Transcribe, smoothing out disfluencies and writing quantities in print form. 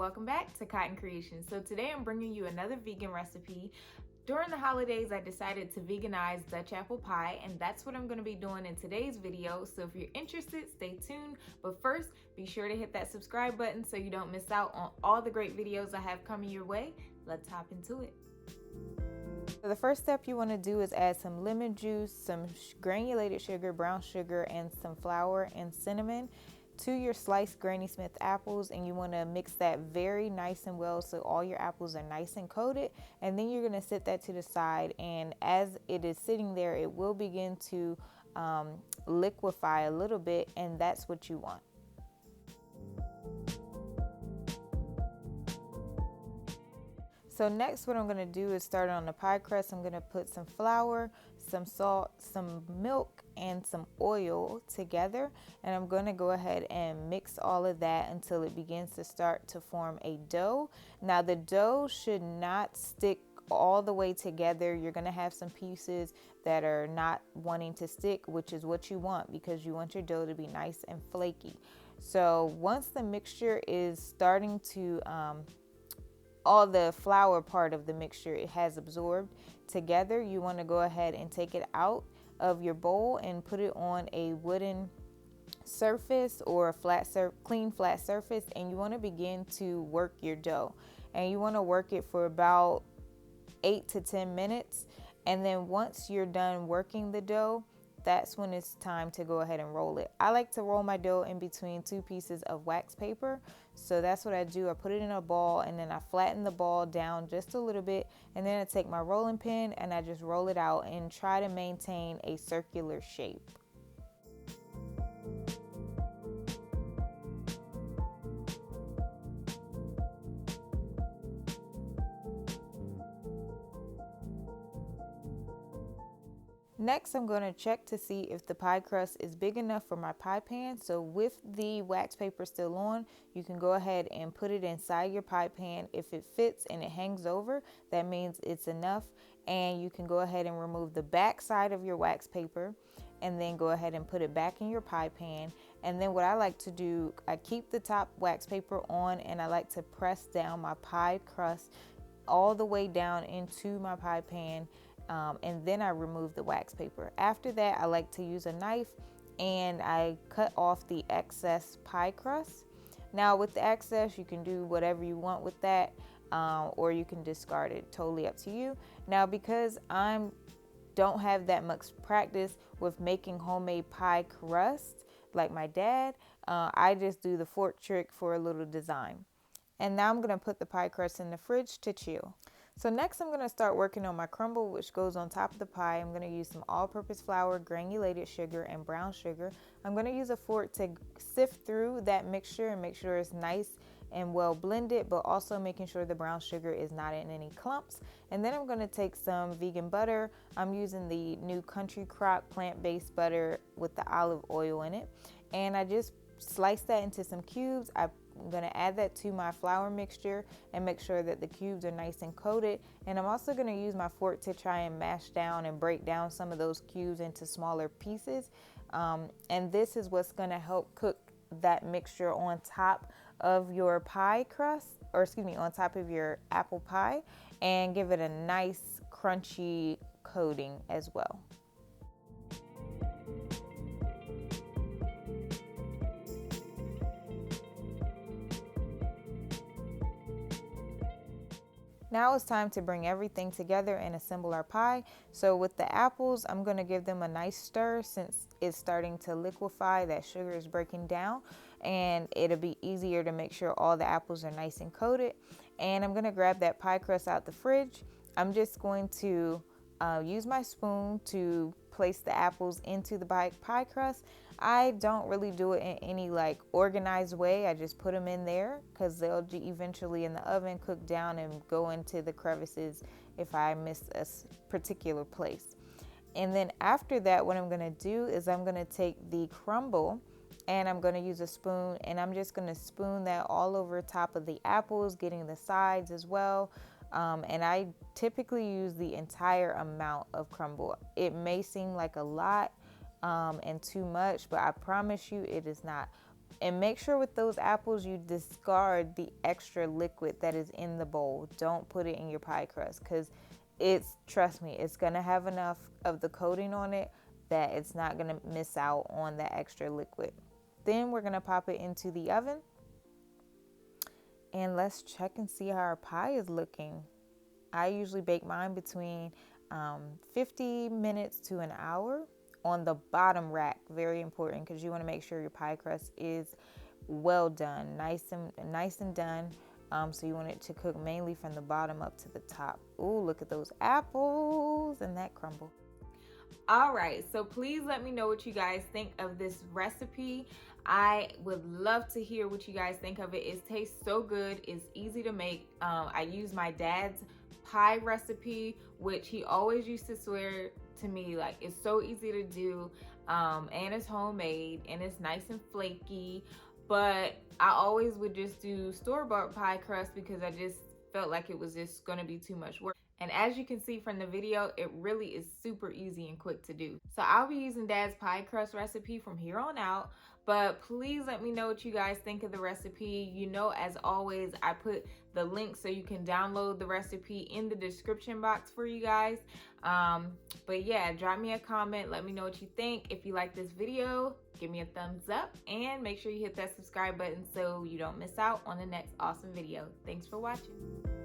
welcome back to Cotton Creations. So today I'm bringing you another vegan recipe. During the holidays, I decided to veganize Dutch apple pie, and that's what I'm going to be doing in today's video. So if you're interested, stay tuned. But first, be sure to hit that subscribe button so you don't miss out on all the great videos I have coming your way. Let's hop into it. So the first step you want to do is add some lemon juice, some granulated sugar, brown sugar, and some flour and cinnamon to your sliced Granny Smith apples, and you want to mix that very nice and well so all your apples are nice and coated. And then you're going to set that to the side, and as it is sitting there, it will begin to liquefy a little bit, and that's what you want. So next, what I'm going to do is start on the pie crust. I'm going to put some flour, some salt, some milk, and some oil together. And I'm going to go ahead and mix all of that until it begins to start to form a dough. Now the dough should not stick all the way together. You're going to have some pieces that are not wanting to stick, which is what you want because you want your dough to be nice and flaky. So once the mixture is starting to all the flour part of the mixture it has absorbed together, you want to go ahead and take it out of your bowl and put it on a wooden surface or a clean flat surface, and you want to begin to work your dough, and you want to work it for about 8 to 10 minutes. And then once you're done working the dough, that's when it's time to go ahead and roll it. I like to roll my dough in between 2 pieces of wax paper. So that's what I do. I put it in a ball, and then I flatten the ball down just a little bit, and then I take my rolling pin and I just roll it out and try to maintain a circular shape. Next, I'm going to check to see if the pie crust is big enough for my pie pan. So with the wax paper still on, you can go ahead and put it inside your pie pan. If it fits and it hangs over, that means it's enough. And you can go ahead and remove the back side of your wax paper and then go ahead and put it back in your pie pan. And then what I like to do, I keep the top wax paper on, and I like to press down my pie crust all the way down into my pie pan. And then I remove the wax paper. After that, I like to use a knife and I cut off the excess pie crust. Now with the excess, you can do whatever you want with that, or you can discard it, totally up to you. Now because I don't have that much practice with making homemade pie crust like my dad, I just do the fork trick for a little design. And now I'm going to put the pie crust in the fridge to chill. So next I'm going to start working on my crumble, which goes on top of the pie. I'm going to use some all-purpose flour, granulated sugar, and brown sugar. I'm going to use a fork to sift through that mixture and make sure it's nice and well blended, but also making sure the brown sugar is not in any clumps. And then I'm going to take some vegan butter. I'm using the new Country Crock plant-based butter with the olive oil in it. And I just slice that into some cubes. I'm going to add that to my flour mixture and make sure that the cubes are nice and coated. And I'm also going to use my fork to try and mash down and break down some of those cubes into smaller pieces. And this is what's going to help cook that mixture on top of your pie crust, or excuse me, on top of your apple pie, and give it a nice crunchy coating as well. Now it's time to bring everything together and assemble our pie. So with the apples, I'm going to give them a nice stir since it's starting to liquefy. That sugar is breaking down, and it'll be easier to make sure all the apples are nice and coated. And I'm going to grab that pie crust out the fridge. I'm just going to use my spoon to place the apples into the pie crust. I don't really do it in any organized way. I just put them in there because they'll eventually in the oven cook down and go into the crevices if I miss a particular place. And then after that, what I'm going to do is I'm going to take the crumble and I'm going to use a spoon, and I'm just going to spoon that all over top of the apples, getting the sides as well. And I typically use the entire amount of crumble. It may seem like a lot and too much, but I promise you it is not. And make sure with those apples you discard the extra liquid that is in the bowl. Don't put it in your pie crust because trust me, it's gonna have enough of the coating on it that it's not gonna miss out on that extra liquid. Then we're gonna pop it into the oven and let's check and see how our pie is looking. I usually bake mine between 50 minutes to an hour on the bottom rack. Very important because you want to make sure your pie crust is well done, nice and done. So you want it to cook mainly from the bottom up to the top. Ooh, look at those apples and that crumble. All right, so please let me know what you guys think of this recipe. I would love to hear what you guys think of it. It tastes so good. It's easy to make. I use my dad's pie recipe, which he always used to swear to me like it's so easy to do, and it's homemade and it's nice and flaky. But I always would just do store-bought pie crust because I just felt like it was just gonna be too much work. And as you can see from the video, it really is super easy and quick to do. So I'll be using Dad's pie crust recipe from here on out, but please let me know what you guys think of the recipe. You know, as always, I put the link so you can download the recipe in the description box for you guys. But yeah, drop me a comment. Let me know what you think. If you like this video, give me a thumbs up and make sure you hit that subscribe button so you don't miss out on the next awesome video. Thanks for watching.